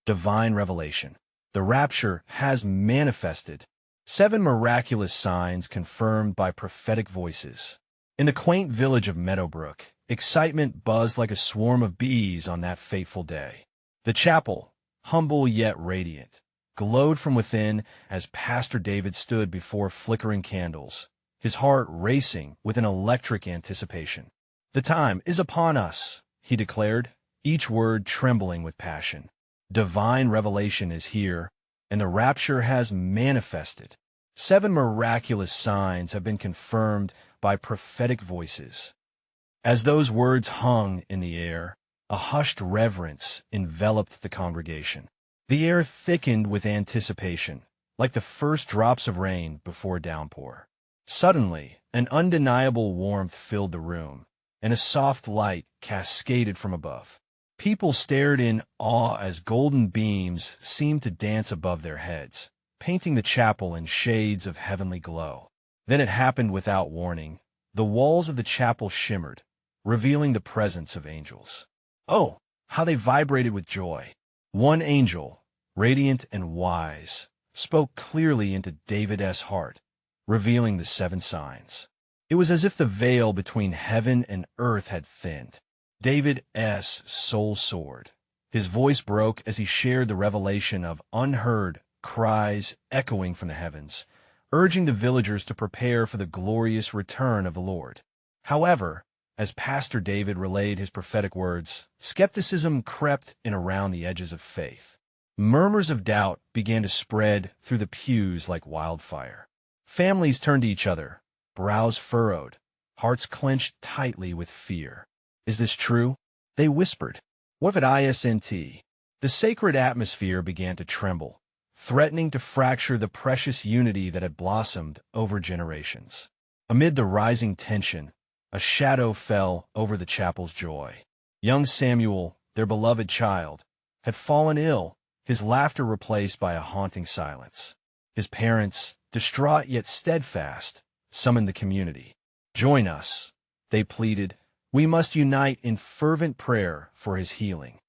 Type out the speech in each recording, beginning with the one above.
divine revelation. The rapture has manifested. 7 miraculous signs confirmed by prophetic voices. In the quaint village of Meadowbrook, excitement buzzed like a swarm of bees on that fateful day. The chapel, humble yet radiant, glowed from within as Pastor David stood before flickering candles, his heart racing with an electric anticipation. "The time is upon us," he declared, each word trembling with passion. "Divine revelation is here, and the rapture has manifested. 7 miraculous signs have been confirmed by prophetic voices." As those words hung in the air, a hushed reverence enveloped the congregation. The air thickened with anticipation, like the first drops of rain before a downpour. Suddenly, an undeniable warmth filled the room, and a soft light cascaded from above. People stared in awe as golden beams seemed to dance above their heads, painting the chapel in shades of heavenly glow. Then it happened without warning. The walls of the chapel shimmered, revealing the presence of angels. Oh, how they vibrated with joy! One angel, radiant and wise, spoke clearly into David's heart, revealing the 7 signs. It was as if the veil between heaven and earth had thinned. David's soul soared. His voice broke as he shared the revelation of unheard cries echoing from the heavens, urging the villagers to prepare for the glorious return of the Lord. However, as Pastor David relayed his prophetic words, skepticism crept in around the edges of faith. Murmurs of doubt began to spread through the pews like wildfire. Families turned to each other, brows furrowed, hearts clenched tightly with fear. "Is this true?" they whispered. "What if it isn't?" The sacred atmosphere began to tremble, threatening to fracture the precious unity that had blossomed over generations. Amid the rising tension, a shadow fell over the chapel's joy. Young Samuel, their beloved child, had fallen ill, his laughter replaced by a haunting silence. His parents, distraught yet steadfast, summoned the community. "Join us," they pleaded. "We must unite in fervent prayer for his healing."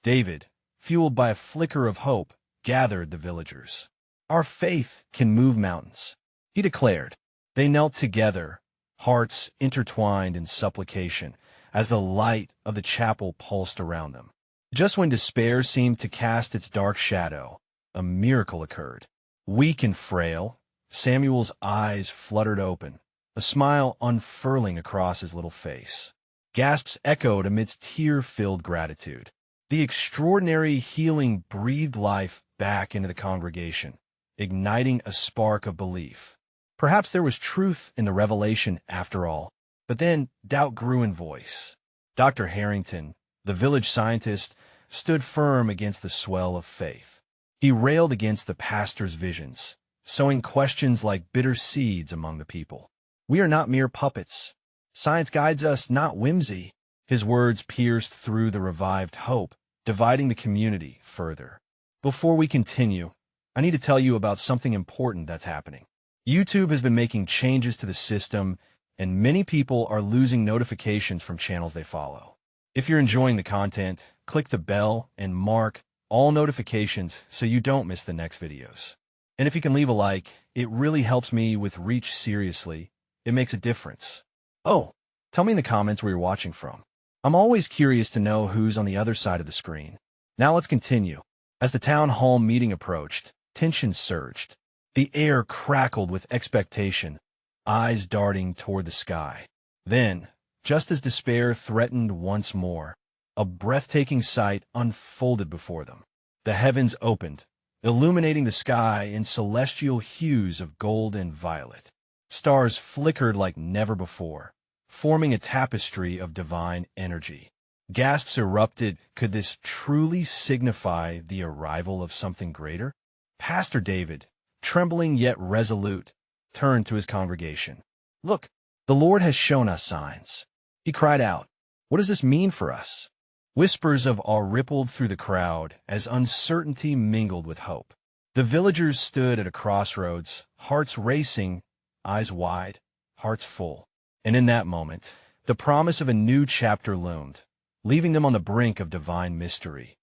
David, fueled by a flicker of hope, gathered the villagers. "Our faith can move mountains," he declared. They knelt together, hearts intertwined in supplication, as the light of the chapel pulsed around them. Just when despair seemed to cast its dark shadow, a miracle occurred. Weak and frail, Samuel's eyes fluttered open, a smile unfurling across his little face. Gasps echoed amidst tear-filled gratitude. The extraordinary healing breathed life back into the congregation, igniting a spark of belief. Perhaps there was truth in the revelation after all, but then doubt grew in voice. Dr. Harrington, the village scientist, stood firm against the swell of faith. He railed against the pastor's visions, sowing questions like bitter seeds among the people. "We are not mere puppets. Science guides us, not whimsy." His words pierced through the revived hope, dividing the community further. Before we continue, I need to tell you about something important that's happening. YouTube has been making changes to the system, and many people are losing notifications from channels they follow. If you're enjoying the content, click the bell and mark all notifications so you don't miss the next videos. And if you can leave a like, it really helps me with reach. Seriously, it makes a difference. Oh, tell me in the comments where you're watching from. I'm always curious to know who's on the other side of the screen. Now let's continue. As the town hall meeting approached, tension surged. The air crackled with expectation, eyes darting toward the sky. Then, just as despair threatened once more, a breathtaking sight unfolded before them. The heavens opened, illuminating the sky in celestial hues of gold and violet. Stars flickered like never before, forming a tapestry of divine energy. Gasps erupted. Could this truly signify the arrival of something greater? Pastor David, trembling yet resolute, turned to his congregation. "Look, the Lord has shown us signs," he cried out. "What does this mean for us?" Whispers of awe rippled through the crowd as uncertainty mingled with hope. The villagers stood at a crossroads, hearts racing, eyes wide, hearts full. And in that moment, the promise of a new chapter loomed, leaving them on the brink of divine mystery.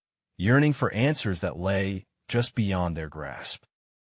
yearning for answers that lay just beyond their grasp.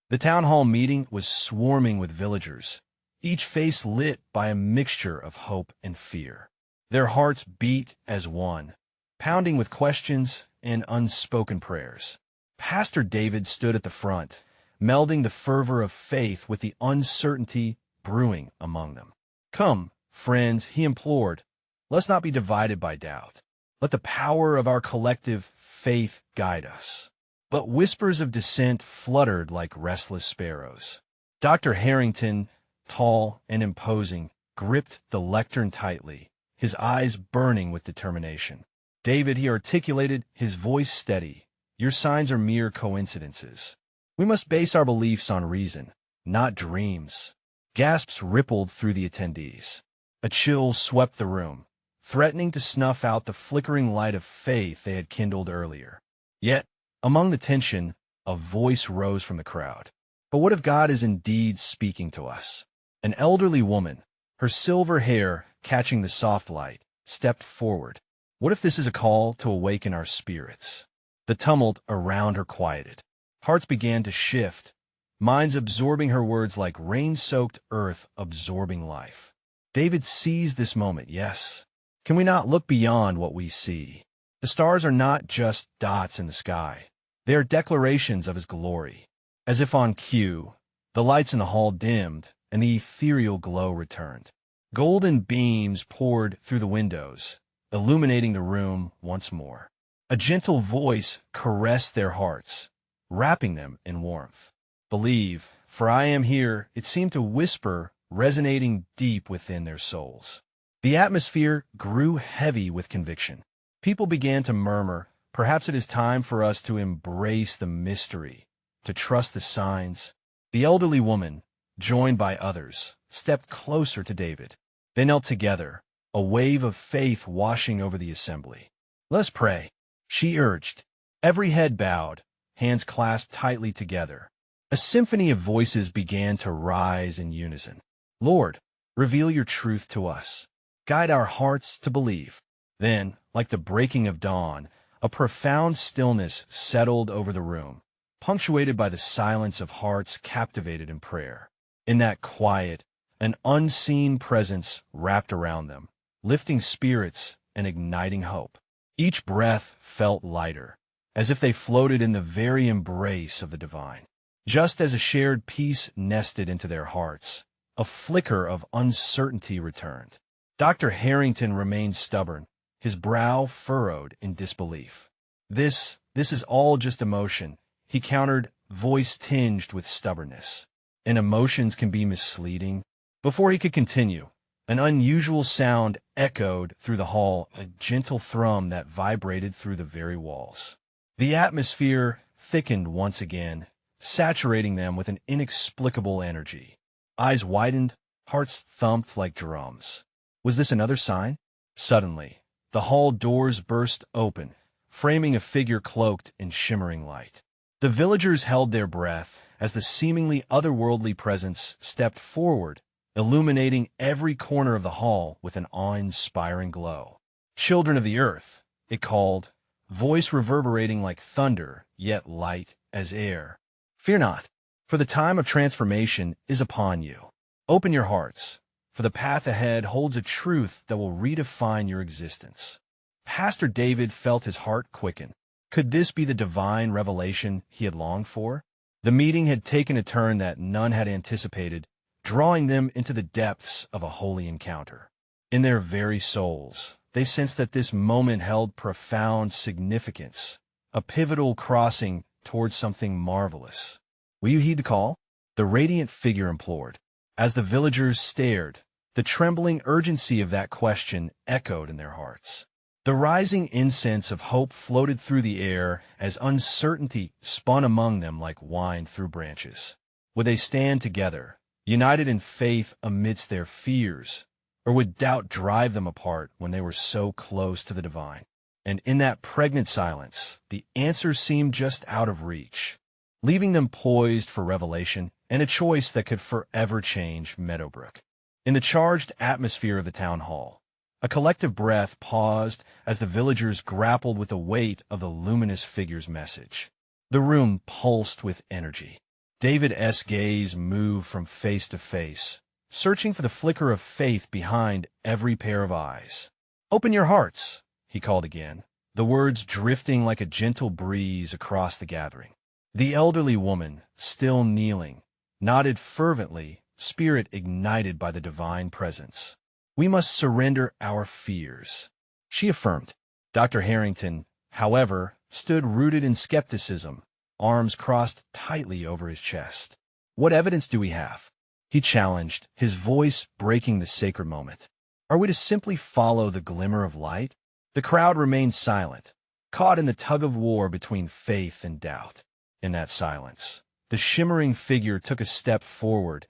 The town hall meeting was swarming with villagers, each face lit by a mixture of hope and fear. Their hearts beat as one, pounding with questions and unspoken prayers. Pastor David stood at the front, melding the fervor of faith with the uncertainty brewing among them. "Come, friends," he implored, "let's not be divided by doubt. Let the power of our collective faith guide us." But whispers of dissent fluttered like restless sparrows. Dr. Harrington, tall and imposing, gripped the lectern tightly, his eyes burning with determination. "David," he articulated, his voice steady, "your signs are mere coincidences. We must base our beliefs on reason, not dreams." Gasps rippled through the attendees. A chill swept the room, threatening to snuff out the flickering light of faith they had kindled earlier. Yet, among the tension, a voice rose from the crowd. "But what if God is indeed speaking to us?" An elderly woman, her silver hair catching the soft light, stepped forward. "What if this is a call to awaken our spirits?" The tumult around her quieted. Hearts began to shift, minds absorbing her words like rain-soaked earth absorbing life. David seized this moment, yes. Can we not look beyond what we see? The stars are not just dots in the sky. They are declarations of his glory. As if on cue, the lights in the hall dimmed, and the ethereal glow returned. Golden beams poured through the windows, illuminating the room once more. A gentle voice caressed their hearts, wrapping them in warmth. "Believe, for I am here," it seemed to whisper, resonating deep within their souls. The atmosphere grew heavy with conviction. People began to murmur, "Perhaps it is time for us to embrace the mystery, to trust the signs." The elderly woman, joined by others, stepped closer to David. They knelt together, a wave of faith washing over the assembly. "Let us pray," she urged. Every head bowed, hands clasped tightly together. A symphony of voices began to rise in unison. "Lord, reveal your truth to us. Guide our hearts to believe." Then, like the breaking of dawn, a profound stillness settled over the room, punctuated by the silence of hearts captivated in prayer. In that quiet, an unseen presence wrapped around them, lifting spirits and igniting hope. Each breath felt lighter, as if they floated in the very embrace of the divine. Just as a shared peace nested into their hearts, a flicker of uncertainty returned. Dr. Harrington remained stubborn, his brow furrowed in disbelief. This is all just emotion," he countered, voice tinged with stubbornness. "And emotions can be misleading." Before he could continue, an unusual sound echoed through the hall, a gentle thrum that vibrated through the very walls. The atmosphere thickened once again, saturating them with an inexplicable energy. Eyes widened, hearts thumped like drums. Was this another sign? Suddenly, the hall doors burst open, framing a figure cloaked in shimmering light. The villagers held their breath as the seemingly otherworldly presence stepped forward, illuminating every corner of the hall with an awe-inspiring glow. "Children of the earth," it called, voice reverberating like thunder, yet light as air. "Fear not, for the time of transformation is upon you. Open your hearts, for the path ahead holds a truth that will redefine your existence." Pastor David felt his heart quicken. Could this be the divine revelation he had longed for? The meeting had taken a turn that none had anticipated, drawing them into the depths of a holy encounter. In their very souls, they sensed that this moment held profound significance, a pivotal crossing towards something marvelous. "Will you heed the call?" the radiant figure implored. As the villagers stared, the trembling urgency of that question echoed in their hearts. The rising incense of hope floated through the air as uncertainty spun among them like wine through branches. Would they stand together, united in faith amidst their fears, or would doubt drive them apart when they were so close to the divine? And in that pregnant silence, the answer seemed just out of reach, leaving them poised for revelation and a choice that could forever change Meadowbrook. In the charged atmosphere of the town hall, A collective breath paused as the villagers grappled with the weight of the luminous figure's message. The room pulsed with energy. David's gaze moved from face to face, searching for the flicker of faith behind every pair of eyes. "Open your hearts," he called again, the words drifting like a gentle breeze across the gathering. The elderly woman, still kneeling, nodded fervently, spirit ignited by the divine presence. "We must surrender our fears," she affirmed. Dr. Harrington, however, stood rooted in skepticism, arms crossed tightly over his chest. "What evidence do we have?" he challenged, his voice breaking the sacred moment. "Are we to simply follow the glimmer of light?" The crowd remained silent, caught in the tug-of-war between faith and doubt. In that silence, the shimmering figure took a step forward,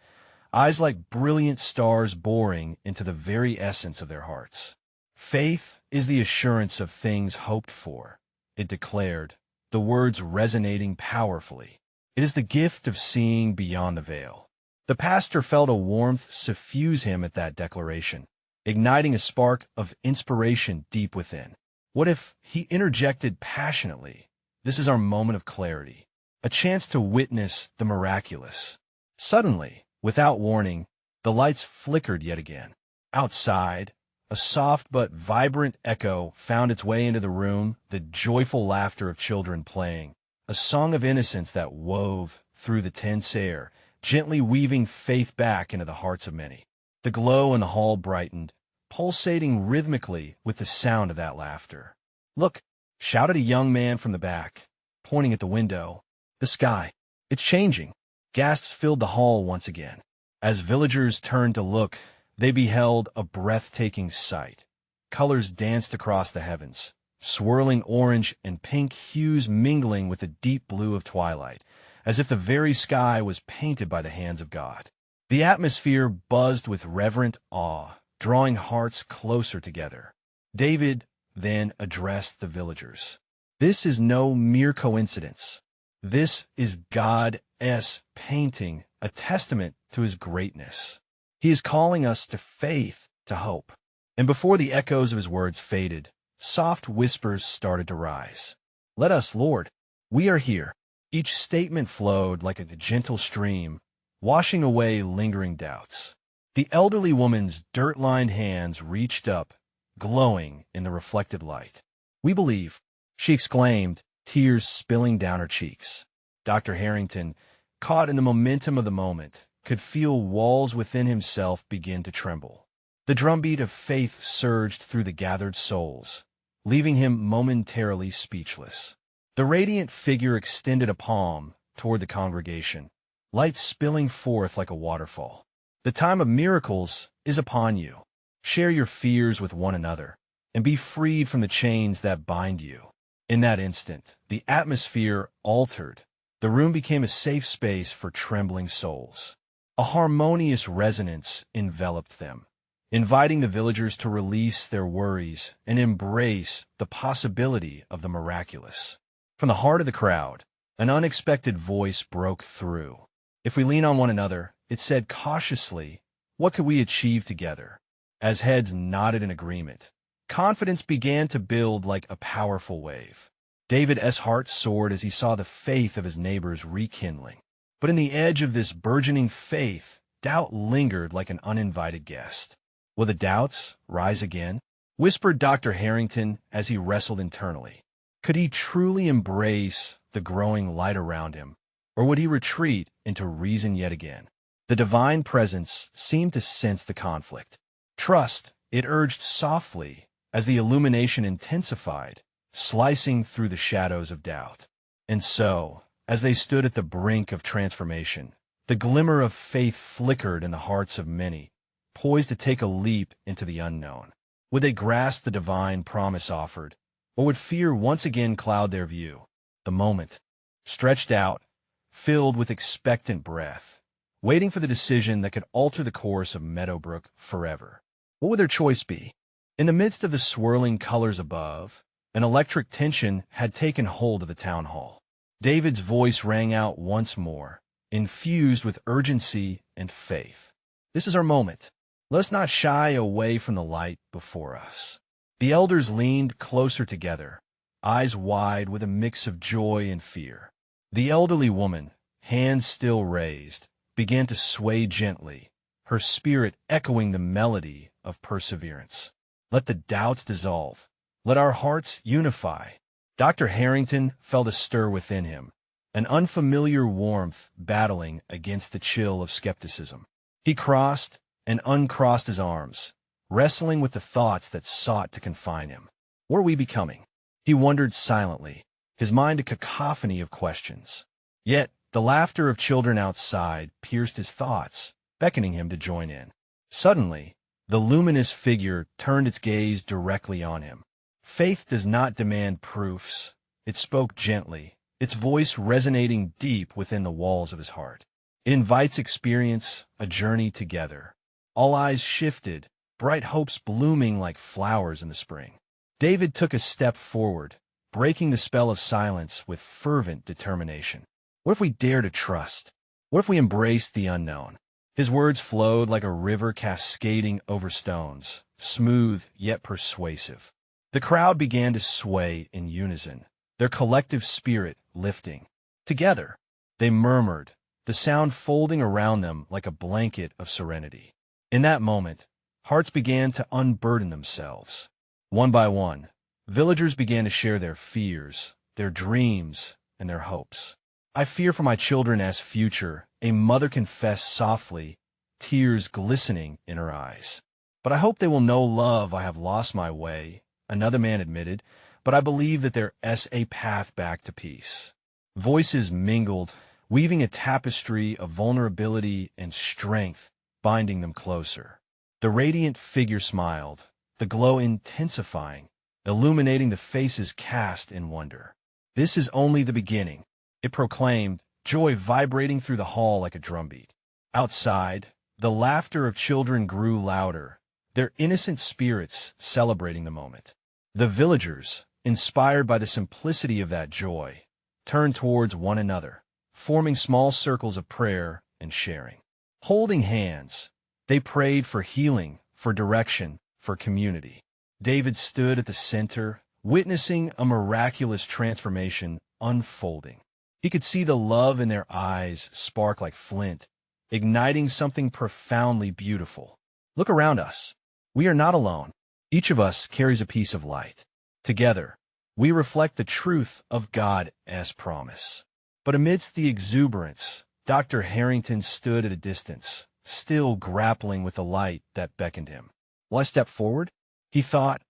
eyes like brilliant stars boring into the very essence of their hearts. "Faith is the assurance of things hoped for," it declared, the words resonating powerfully. "It is the gift of seeing beyond the veil." The pastor felt a warmth suffuse him at that declaration, igniting a spark of inspiration deep within. What if he interjected passionately, "This is our moment of clarity, a chance to witness the miraculous." Suddenly, without warning, the lights flickered yet again. Outside, a soft but vibrant echo found its way into the room, the joyful laughter of children playing, a song of innocence that wove through the tense air, gently weaving faith back into the hearts of many. The glow in the hall brightened, pulsating rhythmically with the sound of that laughter. "Look!" shouted a young man from the back, pointing at the window. "The sky. It's changing." Gasps filled the hall once again. As villagers turned to look, they beheld a breathtaking sight. Colors danced across the heavens, swirling orange and pink hues mingling with the deep blue of twilight, as if the very sky was painted by the hands of God. The atmosphere buzzed with reverent awe, drawing hearts closer together. David then addressed the villagers. "This is no mere coincidence. This is God's painting, a testament to his greatness. He is calling us to faith, to hope." And before the echoes of his words faded, soft whispers started to rise. "Let us, Lord. We are here." Each statement flowed like a gentle stream, washing away lingering doubts. The elderly woman's dirt-lined hands reached up, glowing in the reflected light. "We believe," she exclaimed, tears spilling down her cheeks. Dr. Harrington, caught in the momentum of the moment, could feel walls within himself begin to tremble. The drumbeat of faith surged through the gathered souls, leaving him momentarily speechless. The radiant figure extended a palm toward the congregation, light spilling forth like a waterfall. "The time of miracles is upon you. Share your fears with one another, and be freed from the chains that bind you." In that instant, the atmosphere altered. The room became a safe space for trembling souls. A harmonious resonance enveloped them, inviting the villagers to release their worries and embrace the possibility of the miraculous. From the heart of the crowd, an unexpected voice broke through. "If we lean on one another," it said cautiously, "what could we achieve together?" As heads nodded in agreement, confidence began to build like a powerful wave. David's heart soared as he saw the faith of his neighbors rekindling. But in the edge of this burgeoning faith, doubt lingered like an uninvited guest. "Will the doubts rise again?" whispered Dr. Harrington as he wrestled internally. Could he truly embrace the growing light around him, or would he retreat into reason yet again? The divine presence seemed to sense the conflict. "Trust," it urged softly as the illumination intensified, slicing through the shadows of doubt. And so, as they stood at the brink of transformation, the glimmer of faith flickered in the hearts of many, poised to take a leap into the unknown. Would they grasp the divine promise offered, or would fear once again cloud their view? The moment, stretched out, filled with expectant breath, waiting for the decision that could alter the course of Meadowbrook forever. What would their choice be? In the midst of the swirling colors above, an electric tension had taken hold of the town hall. David's voice rang out once more, infused with urgency and faith. "This is our moment. Let's not shy away from the light before us. The elders leaned closer together, eyes wide with a mix of joy and fear. The elderly woman, hands still raised, began to sway gently, her spirit echoing the melody of perseverance. Let the doubts dissolve. Let our hearts unify. Dr. Harrington felt a stir within him, an unfamiliar warmth battling against the chill of skepticism. He crossed and uncrossed his arms, wrestling with the thoughts that sought to confine him. What are we becoming? He wondered silently, his mind a cacophony of questions. Yet the laughter of children outside pierced his thoughts, beckoning him to join in. Suddenly, the luminous figure turned its gaze directly on him. Faith does not demand proofs. It spoke gently, its voice resonating deep within the walls of his heart. It invites experience, a journey together. All eyes shifted, bright hopes blooming like flowers in the spring. David took a step forward, breaking the spell of silence with fervent determination. What if we dare to trust? What if we embraced the unknown? His words flowed like a river cascading over stones, smooth yet persuasive. The crowd began to sway in unison, their collective spirit lifting. Together, they murmured, the sound folding around them like a blanket of serenity. In that moment, hearts began to unburden themselves. One by one, villagers began to share their fears, their dreams, and their hopes. I fear for my children as future, a mother confessed softly, tears glistening in her eyes. But I hope they will know love. I have lost my way, another man admitted, but I believe that there is a path back to peace. Voices mingled, weaving a tapestry of vulnerability and strength, binding them closer. The radiant figure smiled, the glow intensifying, illuminating the faces cast in wonder. This is only the beginning, it proclaimed, joy vibrating through the hall like a drumbeat. Outside, the laughter of children grew louder, their innocent spirits celebrating the moment. The villagers, inspired by the simplicity of that joy, turned towards one another, forming small circles of prayer and sharing. Holding hands, they prayed for healing, for direction, for community. David stood at the center, witnessing a miraculous transformation unfolding. He could see the love in their eyes spark like flint, igniting something profoundly beautiful. Look around us. We are not alone. Each of us carries a piece of light. Together, we reflect the truth of God as promise. But amidst the exuberance, Dr. Harrington stood at a distance, still grappling with the light that beckoned him. Will I step forward? He thought,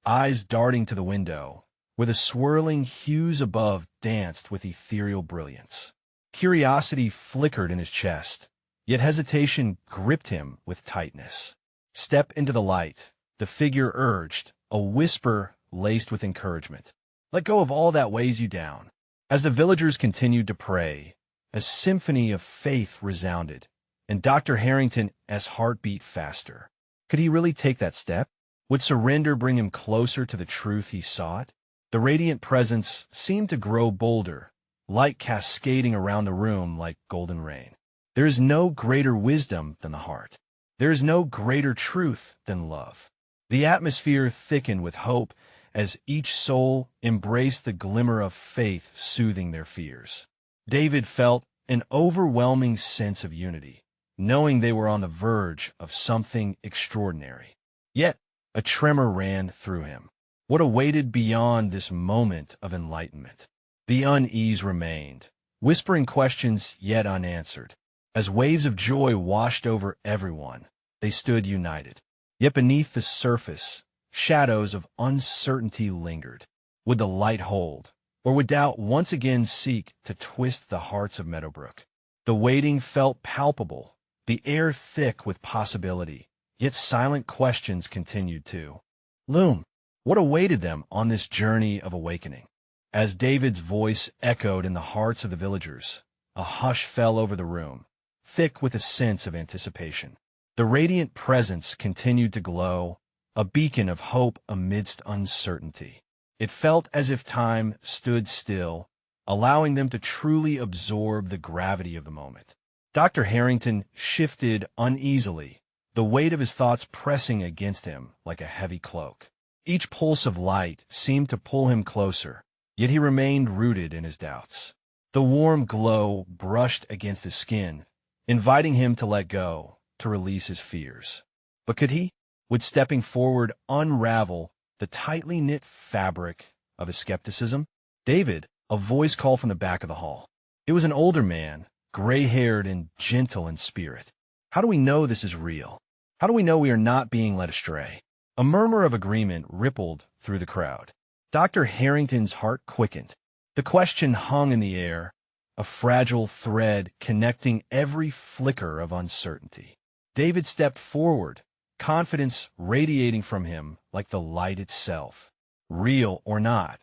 eyes darting to the window, where the swirling hues above danced with ethereal brilliance. Curiosity flickered in his chest, yet hesitation gripped him with tightness. Step into the light, the figure urged, a whisper laced with encouragement. Let go of all that weighs you down. As the villagers continued to pray, a symphony of faith resounded, and Dr. Harrington's heart beat faster. Could he really take that step? Would surrender bring him closer to the truth he sought? The radiant presence seemed to grow bolder, light cascading around the room like golden rain. There is no greater wisdom than the heart. There is no greater truth than love. The atmosphere thickened with hope as each soul embraced the glimmer of faith soothing their fears. David felt an overwhelming sense of unity, knowing they were on the verge of something extraordinary. Yet, a tremor ran through him. What awaited beyond this moment of enlightenment? The unease remained, whispering questions yet unanswered. As waves of joy washed over everyone, they stood united. Yet beneath the surface, shadows of uncertainty lingered. Would the light hold, or would doubt once again seek to twist the hearts of Meadowbrook? The waiting felt palpable, the air thick with possibility, yet silent questions continued to loom. What awaited them on this journey of awakening? As David's voice echoed in the hearts of the villagers, a hush fell over the room, thick with a sense of anticipation. The radiant presence continued to glow, a beacon of hope amidst uncertainty. It felt as if time stood still, allowing them to truly absorb the gravity of the moment. Dr. Harrington shifted uneasily, the weight of his thoughts pressing against him like a heavy cloak. Each pulse of light seemed to pull him closer, yet he remained rooted in his doubts. The warm glow brushed against his skin, inviting him to let go, to release his fears. But could he? Would stepping forward unravel the tightly knit fabric of his skepticism? David, a voice called from the back of the hall. It was an older man, gray-haired and gentle in spirit. How do we know this is real? How do we know we are not being led astray? A murmur of agreement rippled through the crowd. Dr. Harrington's heart quickened. The question hung in the air, a fragile thread connecting every flicker of uncertainty. David stepped forward, confidence radiating from him like the light itself. Real or not,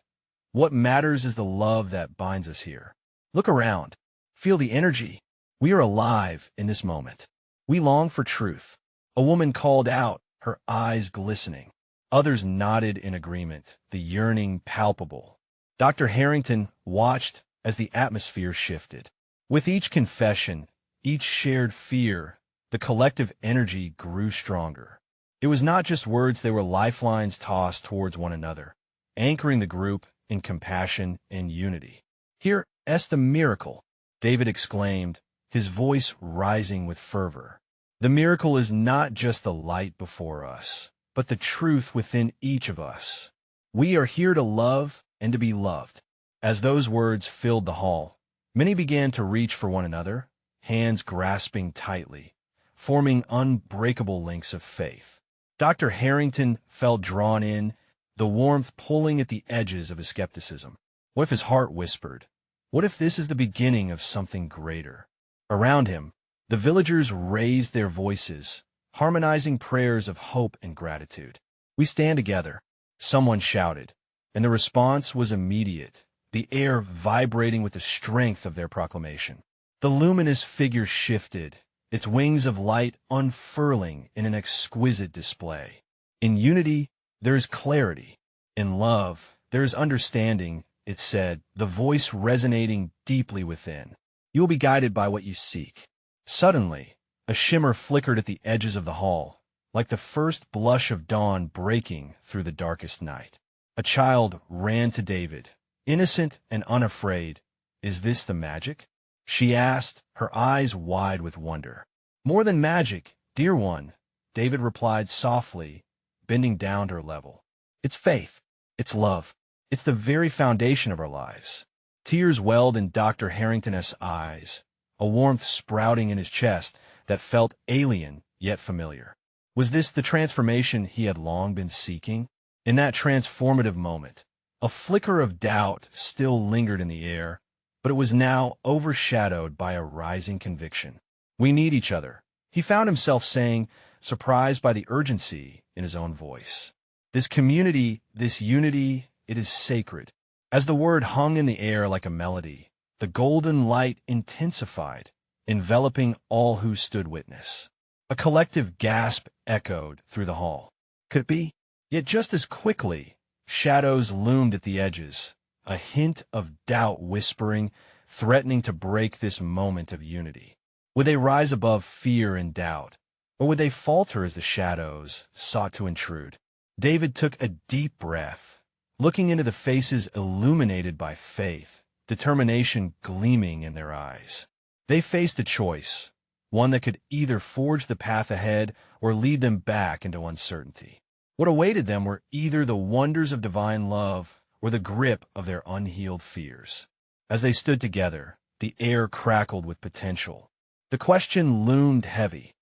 what matters is the love that binds us here. Look around. Feel the energy. We are alive in this moment. We long for truth. A woman called out, her eyes glistening. Others nodded in agreement, the yearning palpable. Dr. Harrington watched as the atmosphere shifted. With each confession, each shared fear, the collective energy grew stronger. It was not just words, they were lifelines tossed towards one another, anchoring the group in compassion and unity. "Here is the miracle," David exclaimed, his voice rising with fervor. "The miracle is not just the light before us, but the truth within each of us. We are here to love and to be loved." As those words filled the hall, many began to reach for one another, hands grasping tightly, forming unbreakable links of faith. Dr. Harrington felt drawn in, the warmth pulling at the edges of his skepticism. What if his heart whispered? What if this is the beginning of something greater? Around him, the villagers raised their voices, harmonizing prayers of hope and gratitude. "We stand together," someone shouted, and the response was immediate, the air vibrating with the strength of their proclamation. The luminous figure shifted, its wings of light unfurling in an exquisite display. In unity, there is clarity. In love, there is understanding, it said, the voice resonating deeply within. "You will be guided by what you seek." Suddenly, a shimmer flickered at the edges of the hall, like the first blush of dawn breaking through the darkest night. A child ran to David, innocent and unafraid. "Is this the magic?" she asked, her eyes wide with wonder. "More than magic, dear one," David replied softly, bending down to her level. "It's faith. It's love. It's the very foundation of our lives." Tears welled in Dr. Harrington's eyes, a warmth sprouting in his chest that felt alien yet familiar. Was this the transformation he had long been seeking? In that transformative moment, a flicker of doubt still lingered in the air, but it was now overshadowed by a rising conviction. "We need each other," he found himself saying, surprised by the urgency in his own voice. "This community, this unity, it is sacred." As the word hung in the air like a melody, the golden light intensified, enveloping all who stood witness. A collective gasp echoed through the hall. Could it be? Yet just as quickly, shadows loomed at the edges, a hint of doubt whispering, threatening to break this moment of unity. Would they rise above fear and doubt, or would they falter as the shadows sought to intrude? David took a deep breath, looking into the faces illuminated by faith, determination gleaming in their eyes. They faced a choice, one that could either forge the path ahead or lead them back into uncertainty. What awaited them were either the wonders of divine love or the grip of their unhealed fears. As they stood together, the air crackled with potential. The question loomed heavy.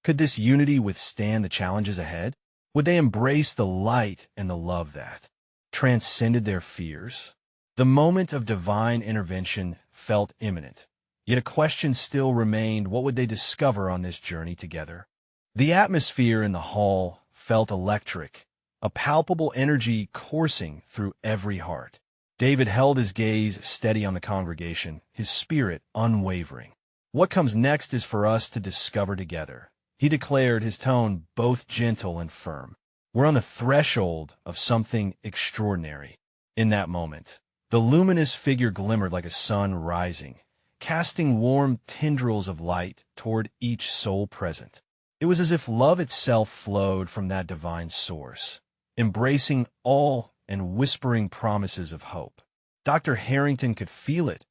Could this unity withstand the challenges ahead? Would they embrace the light and the love that transcended their fears? The moment of divine intervention felt imminent, yet a question still remained: what would they discover on this journey together? The atmosphere in the hall felt electric, a palpable energy coursing through every heart. David held his gaze steady on the congregation, his spirit unwavering. "What comes next is for us to discover together," he declared, his tone both gentle and firm. "We're on the threshold of something extraordinary." In that moment, the luminous figure glimmered like a sun rising, casting warm tendrils of light toward each soul present. It was as if love itself flowed from that divine source, embracing all and whispering promises of hope. Dr. Harrington could feel it,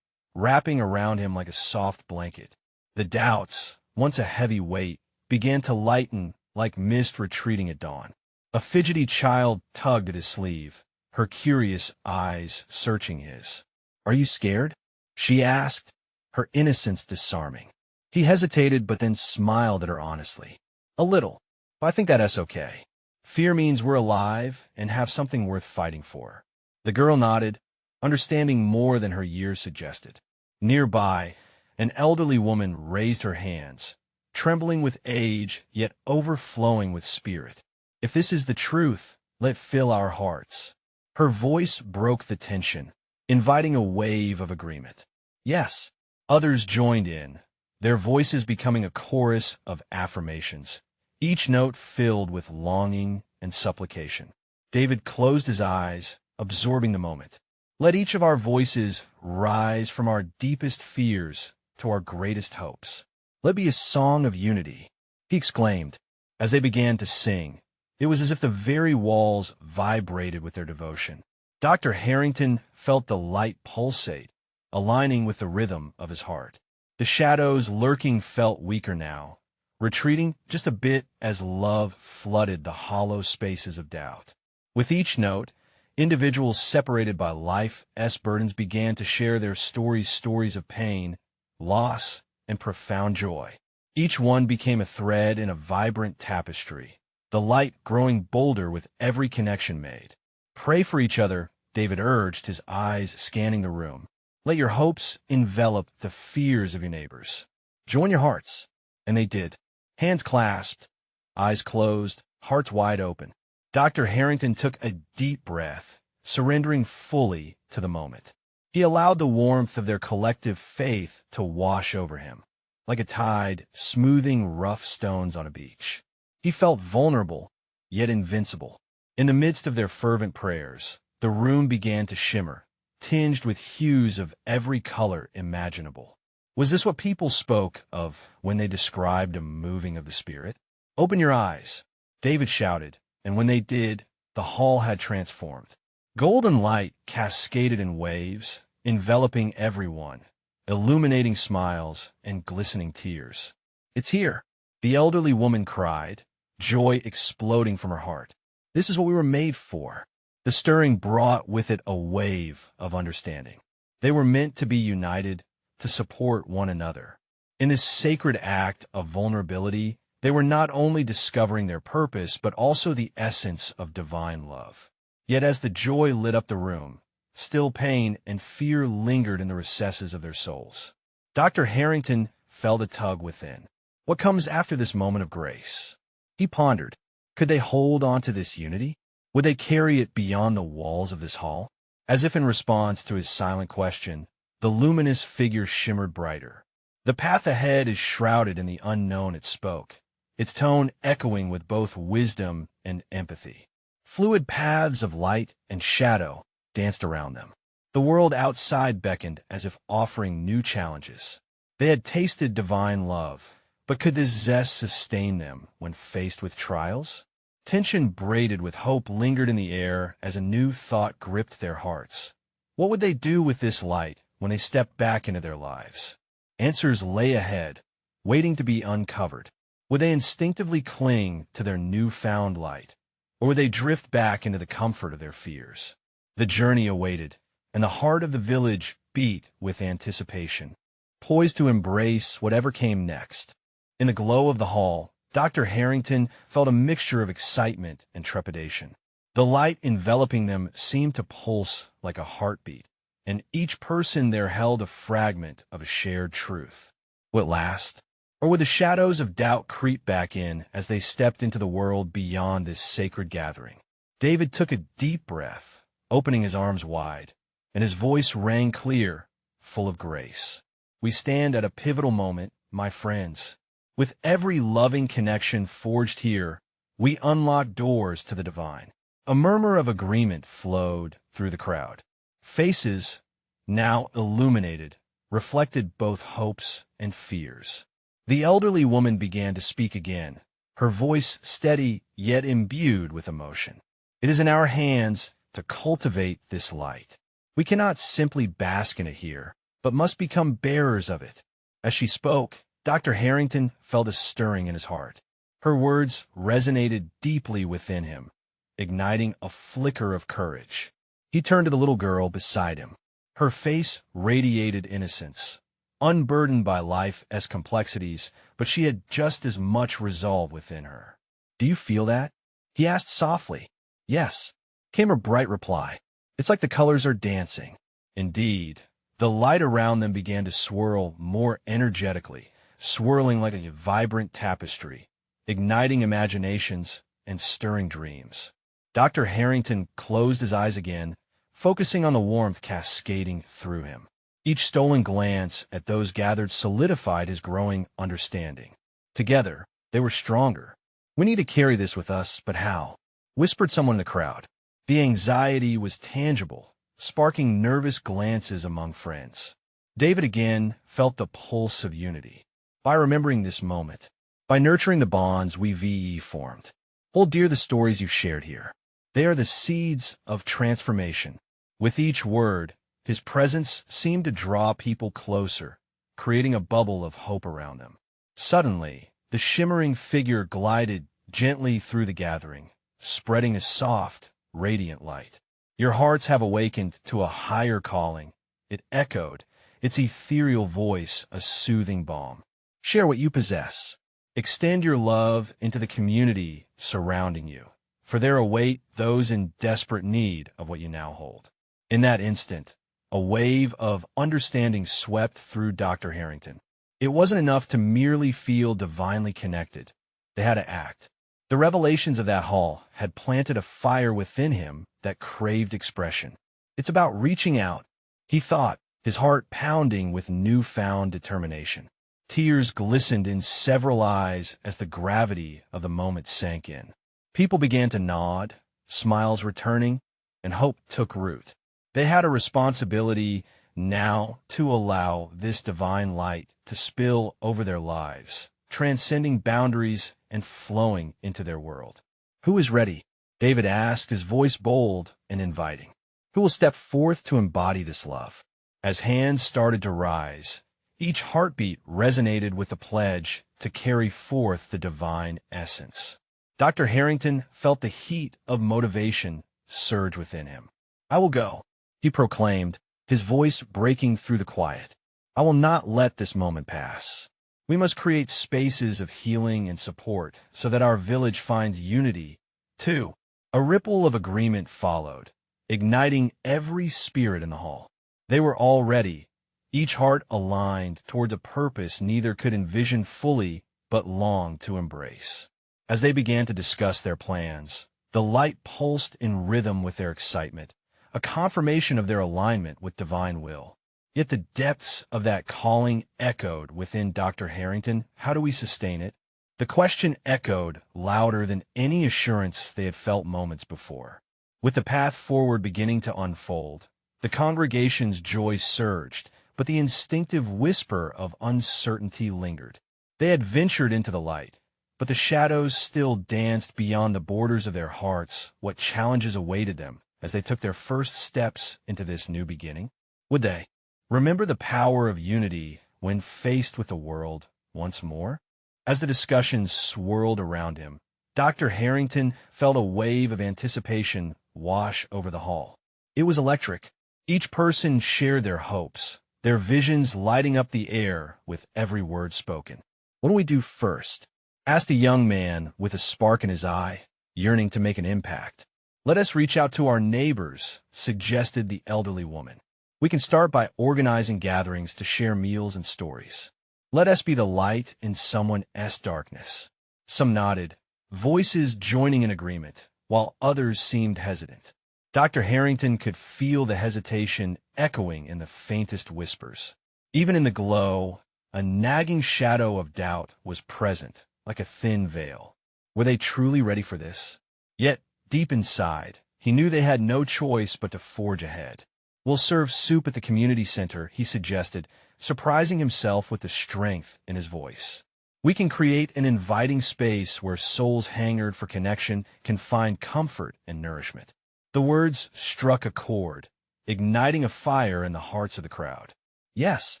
wrapping around him like a soft blanket. The doubts, once a heavy weight, began to lighten like mist retreating at dawn. A fidgety child tugged at his sleeve, her curious eyes searching his. "Are you scared?" she asked, her innocence disarming. He hesitated but then smiled at her honestly. "A little, but I think that's okay. Fear means we're alive and have something worth fighting for." The girl nodded, understanding more than her years suggested. Nearby, an elderly woman raised her hands, trembling with age yet overflowing with spirit. "If this is the truth, let fill our hearts." Her voice broke the tension, inviting a wave of agreement. Yes, others joined in, their voices becoming a chorus of affirmations, each note filled with longing and supplication. David closed his eyes, absorbing the moment. Let each of our voices rise from our deepest fears to our greatest hopes. Let be a song of unity, he exclaimed. As they began to sing, it was as if the very walls vibrated with their devotion. Dr. Harrington felt the light pulsate, aligning with the rhythm of his heart. The shadows lurking felt weaker now, retreating just a bit as love flooded the hollow spaces of doubt. With each note, individuals separated by life's burdens began to share their stories of pain, loss, and profound joy. Each one became a thread in a vibrant tapestry, the light growing bolder with every connection made. "Pray for each other," David urged, his eyes scanning the room. "Let your hopes envelop the fears of your neighbors. Join your hearts." And they did. Hands clasped, eyes closed, hearts wide open. Dr. Harrington took a deep breath, surrendering fully to the moment. He allowed the warmth of their collective faith to wash over him, like a tide smoothing rough stones on a beach. He felt vulnerable, yet invincible. In the midst of their fervent prayers, the room began to shimmer, tinged with hues of every color imaginable. Was this what people spoke of when they described a moving of the Spirit? "Open your eyes," David shouted, and when they did, the hall had transformed. Golden light cascaded in waves, enveloping everyone, illuminating smiles and glistening tears. "It's here," the elderly woman cried, joy exploding from her heart. "This is what we were made for." The stirring brought with it a wave of understanding. They were meant to be united, to support one another. In this sacred act of vulnerability, they were not only discovering their purpose, but also the essence of divine love. Yet as the joy lit up the room, still pain and fear lingered in the recesses of their souls. Dr. Harrington felt a tug within. What comes after this moment of grace? He pondered. Could they hold on to this unity? Would they carry it beyond the walls of this hall? As if in response to his silent question, the luminous figure shimmered brighter. "The path ahead is shrouded in the unknown," it spoke, its tone echoing with both wisdom and empathy. Fluid paths of light and shadow danced around them. The world outside beckoned as if offering new challenges. They had tasted divine love, but could this zest sustain them when faced with trials? Tension braided with hope lingered in the air as a new thought gripped their hearts. What would they do with this light when they stepped back into their lives? Answers lay ahead, waiting to be uncovered. Would they instinctively cling to their newfound light, or would they drift back into the comfort of their fears? The journey awaited, and the heart of the village beat with anticipation, poised to embrace whatever came next. In the glow of the hall, Dr. Harrington felt a mixture of excitement and trepidation. The light enveloping them seemed to pulse like a heartbeat, and each person there held a fragment of a shared truth. Would it last? Or would the shadows of doubt creep back in as they stepped into the world beyond this sacred gathering? David took a deep breath, opening his arms wide, and his voice rang clear, full of grace. "We stand at a pivotal moment, my friends. With every loving connection forged here, we unlock doors to the divine." A murmur of agreement flowed through the crowd. Faces, now illuminated, reflected both hopes and fears. The elderly woman began to speak again, her voice steady yet imbued with emotion. It is in our hands to cultivate this light. We cannot simply bask in it here, but must become bearers of it. As she spoke, Dr. Harrington felt a stirring in his heart. Her words resonated deeply within him, igniting a flicker of courage. He turned to the little girl beside him. Her face radiated innocence, unburdened by life's complexities, but she had just as much resolve within her. "Do you feel that?" he asked softly. "Yes," came her bright reply. "It's like the colors are dancing." Indeed, the light around them began to swirl more energetically, swirling like a vibrant tapestry, igniting imaginations and stirring dreams. Dr. Harrington closed his eyes again, focusing on the warmth cascading through him. Each stolen glance at those gathered solidified his growing understanding. Together, they were stronger. "We need to carry this with us, but how?" whispered someone in the crowd. The anxiety was tangible, sparking nervous glances among friends. David again felt the pulse of unity. "By remembering this moment, by nurturing the bonds we formed. Hold dear the stories you've shared here. They are the seeds of transformation." With each word, his presence seemed to draw people closer, creating a bubble of hope around them. Suddenly, the shimmering figure glided gently through the gathering, spreading a soft, radiant light. "Your hearts have awakened to a higher calling," it echoed, its ethereal voice a soothing balm. "Share what you possess. Extend your love into the community surrounding you, for there await those in desperate need of what you now hold." In that instant, a wave of understanding swept through Dr. Harrington. It wasn't enough to merely feel divinely connected. They had to act. The revelations of that hall had planted a fire within him that craved expression. "It's about reaching out," he thought, his heart pounding with newfound determination. Tears glistened in several eyes as the gravity of the moment sank in. People began to nod, smiles returning, and hope took root. They had a responsibility now to allow this divine light to spill over their lives, transcending boundaries and flowing into their world. "Who is ready?" David asked, his voice bold and inviting. "Who will step forth to embody this love?" As hands started to rise, each heartbeat resonated with the pledge to carry forth the divine essence. Dr. Harrington felt the heat of motivation surge within him. "I will go," he proclaimed, his voice breaking through the quiet. "I will not let this moment pass. We must create spaces of healing and support so that our village finds unity, too." A ripple of agreement followed, igniting every spirit in the hall. They were all ready, each heart aligned towards a purpose neither could envision fully but longed to embrace. As they began to discuss their plans, the light pulsed in rhythm with their excitement, a confirmation of their alignment with divine will. Yet the depths of that calling echoed within Dr. Harrington. How do we sustain it? The question echoed louder than any assurance they had felt moments before. With the path forward beginning to unfold, the congregation's joy surged, but the instinctive whisper of uncertainty lingered. They had ventured into the light, but the shadows still danced beyond the borders of their hearts. What challenges awaited them as they took their first steps into this new beginning? Would they remember the power of unity when faced with the world once more? As the discussions swirled around him, Dr. Harrington felt a wave of anticipation wash over the hall. It was electric. Each person shared their hopes, their visions lighting up the air with every word spoken. "What do we do first?" asked a young man with a spark in his eye, yearning to make an impact. "Let us reach out to our neighbors," suggested the elderly woman. "We can start by organizing gatherings to share meals and stories. Let us be the light in someone's darkness." Some nodded, voices joining in agreement, while others seemed hesitant. Dr. Harrington could feel the hesitation echoing in the faintest whispers. Even in the glow, a nagging shadow of doubt was present, like a thin veil. Were they truly ready for this? Yet, deep inside, he knew they had no choice but to forge ahead. "We'll serve soup at the community center," he suggested, surprising himself with the strength in his voice. We can create an inviting space where souls hangered for connection can find comfort and nourishment. The words struck a chord, igniting a fire in the hearts of the crowd. Yes,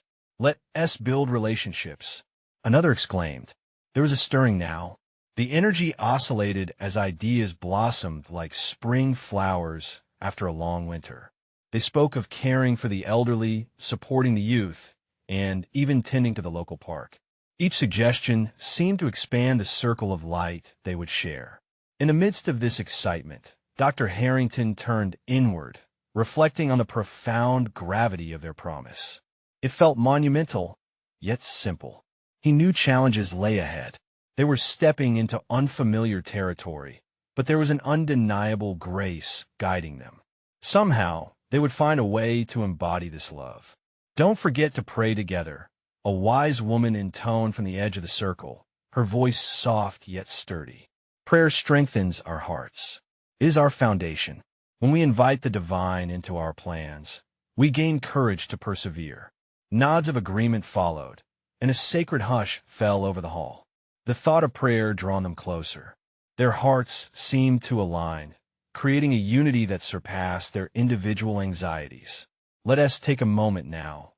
let us build relationships. Another exclaimed. There was a stirring now. The energy oscillated as ideas blossomed like spring flowers after a long winter. They spoke of caring for the elderly, supporting the youth, and even tending to the local park. Each suggestion seemed to expand the circle of light they would share. In the midst of this excitement, Dr. Harrington turned inward, reflecting on the profound gravity of their promise. It felt monumental, yet simple. He knew challenges lay ahead. They were stepping into unfamiliar territory, but there was an undeniable grace guiding them. Somehow, they would find a way to embody this love. Don't forget to pray together. A wise woman intoned from the edge of the circle, her voice soft yet sturdy. Prayer strengthens our hearts. It is our foundation. When we invite the divine into our plans, we gain courage to persevere. Nods of agreement followed, and a sacred hush fell over the hall. The thought of prayer drew them closer. Their hearts seemed to align, creating a unity that surpassed their individual anxieties. Let us take a moment now.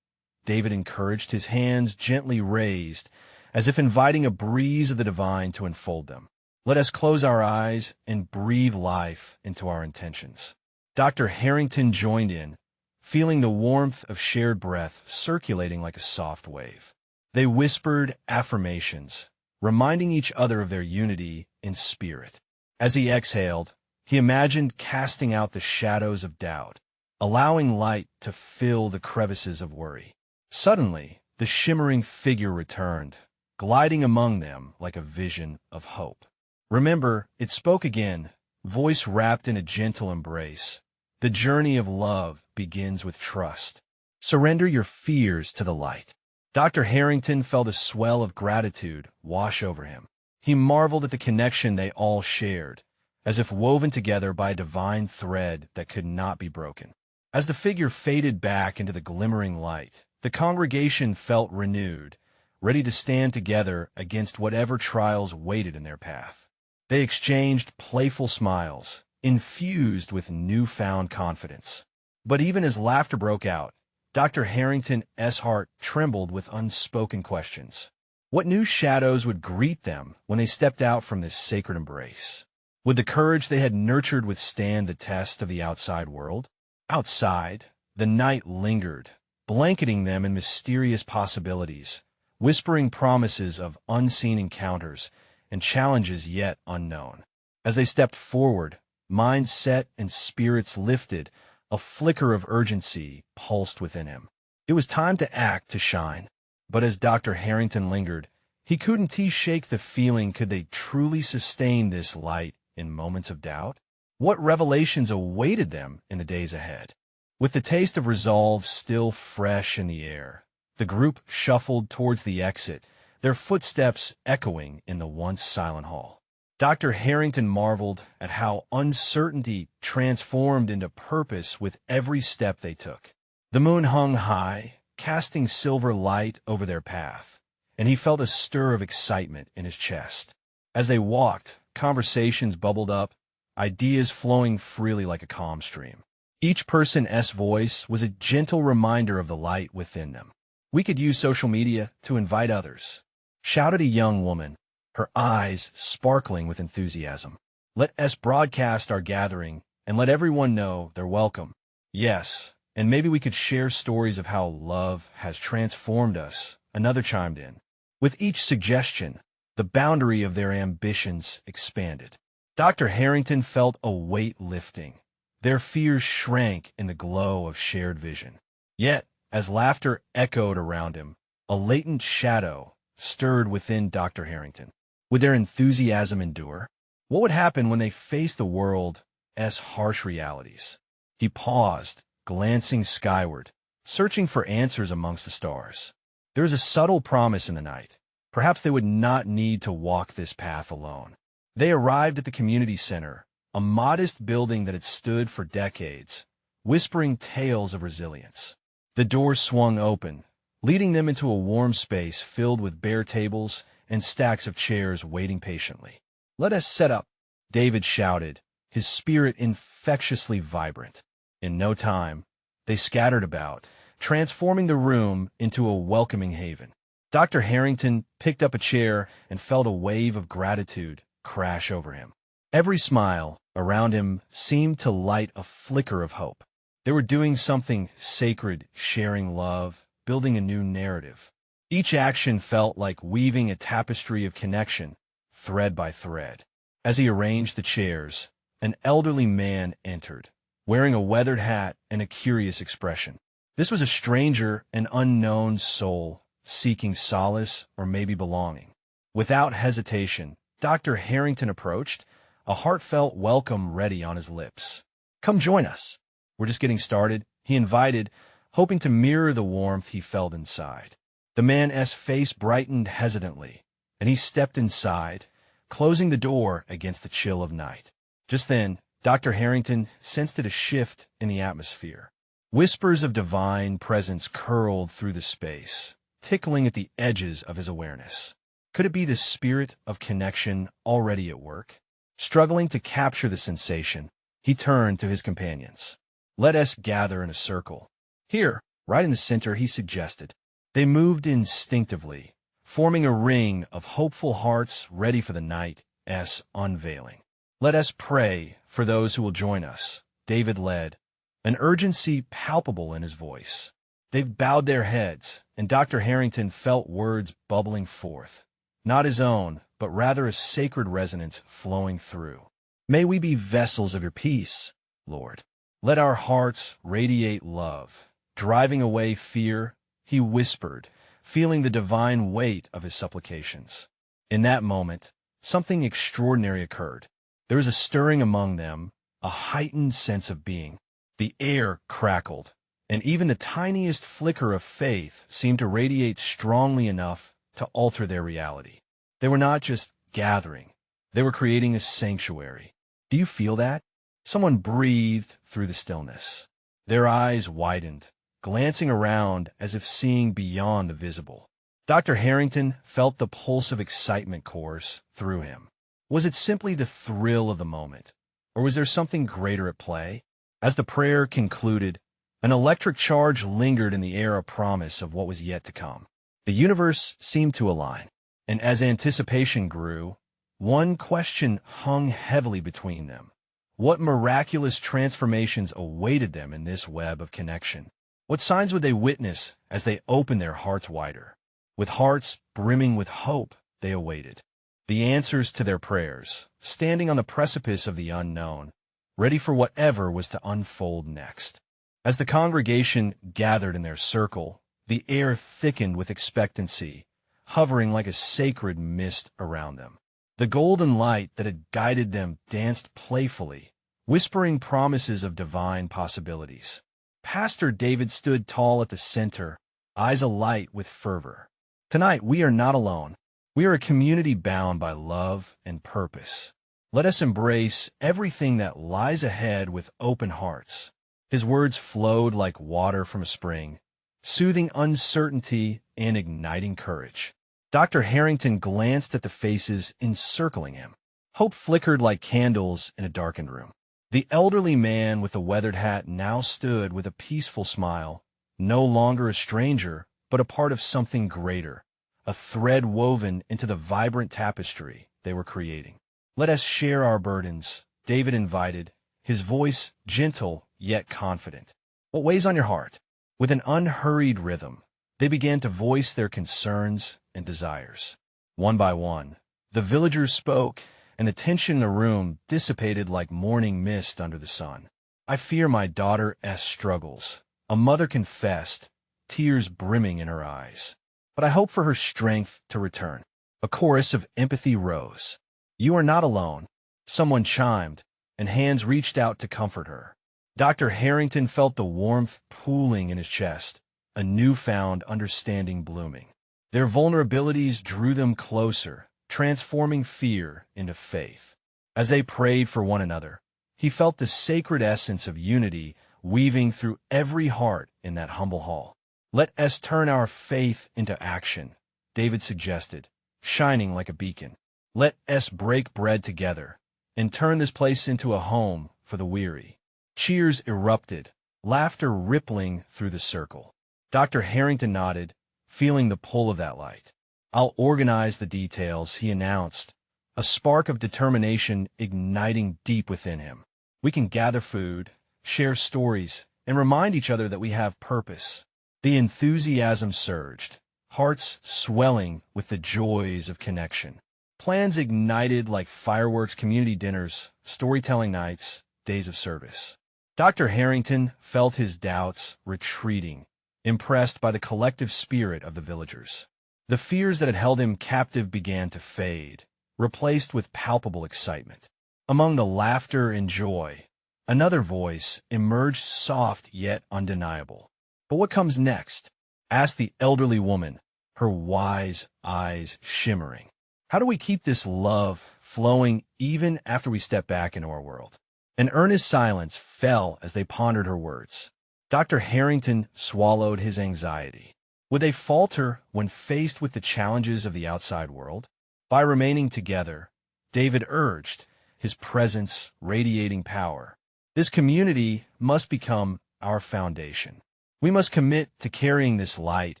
David encouraged, his hands gently raised, as if inviting a breeze of the divine to enfold them. Let us close our eyes and breathe life into our intentions. Dr. Harrington joined in, feeling the warmth of shared breath circulating like a soft wave. They whispered affirmations, reminding each other of their unity in spirit. As he exhaled, he imagined casting out the shadows of doubt, allowing light to fill the crevices of worry. Suddenly, the shimmering figure returned, gliding among them like a vision of hope. Remember, it spoke again, voice wrapped in a gentle embrace. The journey of love begins with trust. Surrender your fears to the light. Dr. Harrington felt a swell of gratitude wash over him. He marveled at the connection they all shared, as if woven together by a divine thread that could not be broken. As the figure faded back into the glimmering light, the congregation felt renewed, ready to stand together against whatever trials waited in their path. They exchanged playful smiles, infused with newfound confidence. But even as laughter broke out, Dr. Harrington's heart trembled with unspoken questions. What new shadows would greet them when they stepped out from this sacred embrace? Would the courage they had nurtured withstand the test of the outside world? Outside, the night lingered, blanketing them in mysterious possibilities, whispering promises of unseen encounters and challenges yet unknown. As they stepped forward, minds set and spirits lifted, a flicker of urgency pulsed within him. It was time to act, to shine. But as Dr. Harrington lingered, he couldn't shake the feeling, could they truly sustain this light in moments of doubt? What revelations awaited them in the days ahead? With the taste of resolve still fresh in the air, the group shuffled towards the exit, their footsteps echoing in the once silent hall. Dr. Harrington marveled at how uncertainty transformed into purpose with every step they took. The moon hung high, casting silver light over their path, and he felt a stir of excitement in his chest. As they walked, conversations bubbled up, ideas flowing freely like a calm stream. Each person's voice was a gentle reminder of the light within them. We could use social media to invite others, shouted a young woman, her eyes sparkling with enthusiasm. Let us broadcast our gathering and let everyone know they're welcome. Yes, and maybe we could share stories of how love has transformed us, another chimed in. With each suggestion, the boundary of their ambitions expanded. Dr. Harrington felt a weight lifting. Their fears shrank in the glow of shared vision. Yet, as laughter echoed around him, a latent shadow stirred within Dr. Harrington. Would their enthusiasm endure? What would happen when they faced the world's harsh realities? He paused, glancing skyward, searching for answers amongst the stars. There was a subtle promise in the night. Perhaps they would not need to walk this path alone. They arrived at the community center, a modest building that had stood for decades, whispering tales of resilience. The door swung open, leading them into a warm space filled with bare tables and stacks of chairs waiting patiently. "Let us set up," David shouted, his spirit infectiously vibrant. In no time, they scattered about, transforming the room into a welcoming haven. Dr. Harrington picked up a chair and felt a wave of gratitude crash over him. Every smile around him seemed to light a flicker of hope. They were doing something sacred, sharing love, building a new narrative. Each action felt like weaving a tapestry of connection, thread by thread. As he arranged the chairs, an elderly man entered, wearing a weathered hat and a curious expression. This was a stranger, an unknown soul, seeking solace or maybe belonging. Without hesitation, Dr. Harrington approached, a heartfelt welcome ready on his lips. "Come join us. We're just getting started," he invited, hoping to mirror the warmth he felt inside. The man's face brightened hesitantly, and he stepped inside, closing the door against the chill of night. Just then, Dr. Harrington sensed a shift in the atmosphere. Whispers of divine presence curled through the space, tickling at the edges of his awareness. Could it be the spirit of connection already at work? Struggling to capture the sensation, he turned to his companions. "Let us gather in a circle. Here, right in the center," he suggested. They moved instinctively, forming a ring of hopeful hearts ready for the night's unveiling. "Let us pray for those who will join us," David led, an urgency palpable in his voice. They bowed their heads, and Dr. Harrington felt words bubbling forth, not his own, but rather a sacred resonance flowing through. "May we be vessels of your peace, Lord. Let our hearts radiate love, driving away fear," he whispered, feeling the divine weight of his supplications. In that moment, something extraordinary occurred. There was a stirring among them, a heightened sense of being. The air crackled, and even the tiniest flicker of faith seemed to radiate strongly enough to alter their reality. They were not just gathering, they were creating a sanctuary. "Do you feel that?" Someone breathed through the stillness. Their eyes widened, glancing around as if seeing beyond the visible. Dr. Harrington felt the pulse of excitement course through him. Was it simply the thrill of the moment, or was there something greater at play? As the prayer concluded, an electric charge lingered in the air, a promise of what was yet to come. The universe seemed to align, and as anticipation grew, one question hung heavily between them. What miraculous transformations awaited them in this web of connection? What signs would they witness as they opened their hearts wider? With hearts brimming with hope, they awaited the answers to their prayers, standing on the precipice of the unknown, ready for whatever was to unfold next. As the congregation gathered in their circle, the air thickened with expectancy, hovering like a sacred mist around them. The golden light that had guided them danced playfully, whispering promises of divine possibilities. Pastor David stood tall at the center, eyes alight with fervor. "Tonight we are not alone. We are a community bound by love and purpose. Let us embrace everything that lies ahead with open hearts." His words flowed like water from a spring, soothing uncertainty and igniting courage. Dr. Harrington glanced at the faces encircling him. Hope flickered like candles in a darkened room. The elderly man with the weathered hat now stood with a peaceful smile, no longer a stranger, but a part of something greater, a thread woven into the vibrant tapestry they were creating. "Let us share our burdens," David invited, his voice gentle yet confident. "What weighs on your heart?" With an unhurried rhythm, they began to voice their concerns and desires. One by one, the villagers spoke, and the tension in the room dissipated like morning mist under the sun. "I fear my daughter's struggles," a mother confessed, tears brimming in her eyes. "But I hope for her strength to return." A chorus of empathy rose. "You are not alone," someone chimed, and hands reached out to comfort her. Dr. Harrington felt the warmth pooling in his chest, a newfound understanding blooming. Their vulnerabilities drew them closer, transforming fear into faith. As they prayed for one another, he felt the sacred essence of unity weaving through every heart in that humble hall. "Let us turn our faith into action," David suggested, shining like a beacon. Let us break bread together and turn this place into a home for the weary. Cheers erupted, laughter rippling through the circle. Dr. Harrington nodded, feeling the pull of that light. I'll organize the details, he announced, a spark of determination igniting deep within him. We can gather food, share stories, and remind each other that we have purpose. The enthusiasm surged, hearts swelling with the joys of connection. Plans ignited like fireworks, community dinners, storytelling nights, days of service. Dr. Harrington felt his doubts retreating, impressed by the collective spirit of the villagers. The fears that had held him captive began to fade, replaced with palpable excitement. Among the laughter and joy, another voice emerged, soft yet undeniable. "But what comes next?" asked the elderly woman, her wise eyes shimmering. "How do we keep this love flowing even after we step back into our world?" An earnest silence fell as they pondered her words. Dr. Harrington swallowed his anxiety. Would they falter when faced with the challenges of the outside world? By remaining together, David urged, his presence radiating power. This community must become our foundation. We must commit to carrying this light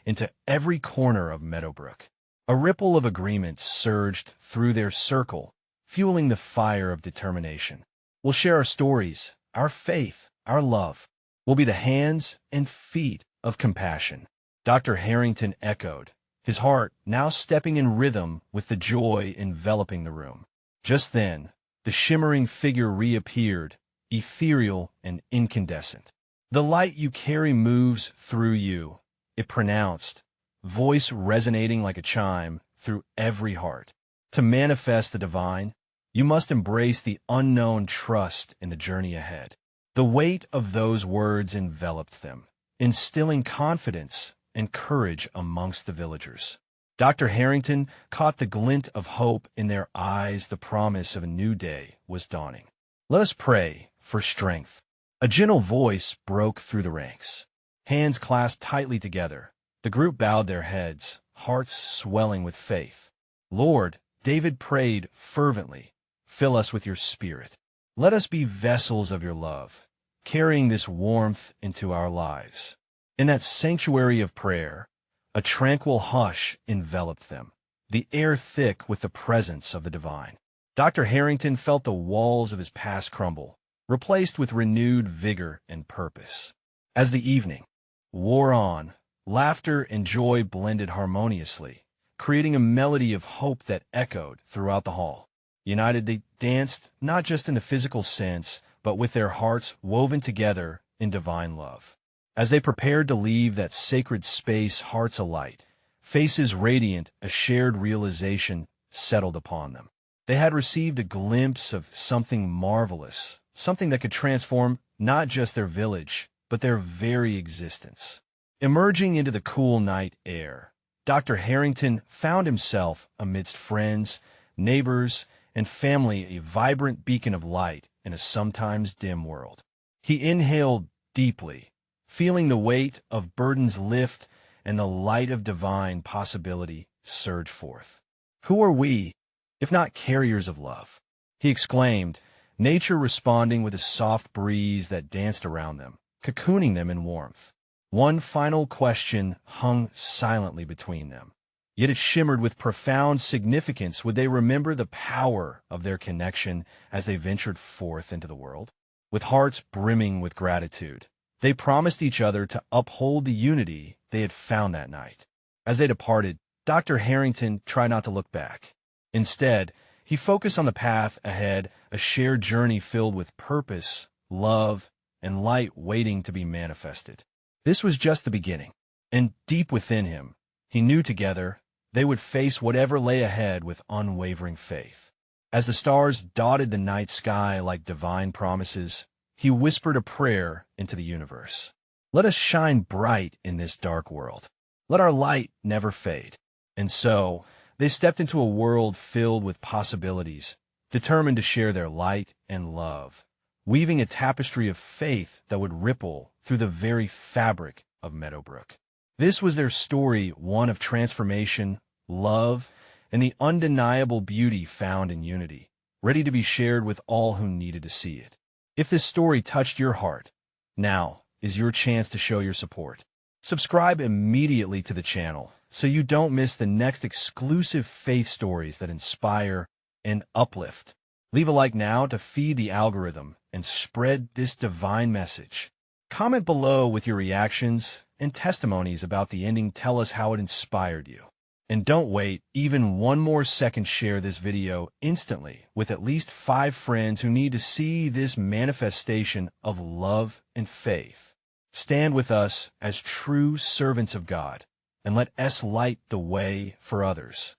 into every corner of Meadowbrook. A ripple of agreement surged through their circle, fueling the fire of determination. We'll share our stories, our faith, our love. We'll be the hands and feet of compassion. Dr. Harrington echoed, his heart now stepping in rhythm with the joy enveloping the room. Just then, the shimmering figure reappeared, ethereal and incandescent. "The light you carry moves through you," it pronounced, voice resonating like a chime through every heart. To manifest the divine, you must embrace the unknown, trust in the journey ahead. The weight of those words enveloped them, instilling confidence and courage amongst the villagers. Dr. Harrington caught the glint of hope in their eyes. The promise of a new day was dawning. "Let us pray for strength." A gentle voice broke through the ranks. Hands clasped tightly together, the group bowed their heads, hearts swelling with faith. "Lord," David prayed fervently, "fill us with your spirit. Let us be vessels of your love, carrying this warmth into our lives." In that sanctuary of prayer, a tranquil hush enveloped them, the air thick with the presence of the divine. Dr. Harrington felt the walls of his past crumble, replaced with renewed vigor and purpose. As the evening wore on, laughter and joy blended harmoniously, creating a melody of hope that echoed throughout the hall. United, they danced not just in the physical sense, but with their hearts woven together in divine love. As they prepared to leave that sacred space, hearts alight, faces radiant, a shared realization settled upon them. They had received a glimpse of something marvelous, something that could transform not just their village, but their very existence. Emerging into the cool night air, Dr. Harrington found himself amidst friends, neighbors, and family, a vibrant beacon of light in a sometimes dim world. He inhaled deeply, feeling the weight of burdens lift and the light of divine possibility surge forth. "Who are we, if not carriers of love?" he exclaimed, nature responding with a soft breeze that danced around them, cocooning them in warmth. One final question hung silently between them, yet it shimmered with profound significance. Would they remember the power of their connection as they ventured forth into the world? With hearts brimming with gratitude, they promised each other to uphold the unity they had found that night. As they departed, Dr. Harrington tried not to look back. Instead, he focused on the path ahead, a shared journey filled with purpose, love, and light waiting to be manifested. This was just the beginning, and deep within him, he knew together they would face whatever lay ahead with unwavering faith. As the stars dotted the night sky like divine promises, he whispered a prayer into the universe. "Let us shine bright in this dark world. Let our light never fade." And so, they stepped into a world filled with possibilities, determined to share their light and love, weaving a tapestry of faith that would ripple through the very fabric of Meadowbrook. This was their story, one of transformation, love, and the undeniable beauty found in unity, ready to be shared with all who needed to see it. If this story touched your heart, now is your chance to show your support. Subscribe immediately to the channel so you don't miss the next exclusive faith stories that inspire and uplift. Leave a like now to feed the algorithm and spread this divine message. Comment below with your reactions and testimonies about the ending. Tell us how it inspired you. And don't wait even one more second. Share this video instantly with at least 5 friends who need to see this manifestation of love and faith. Stand with us as true servants of God and let us light the way for others.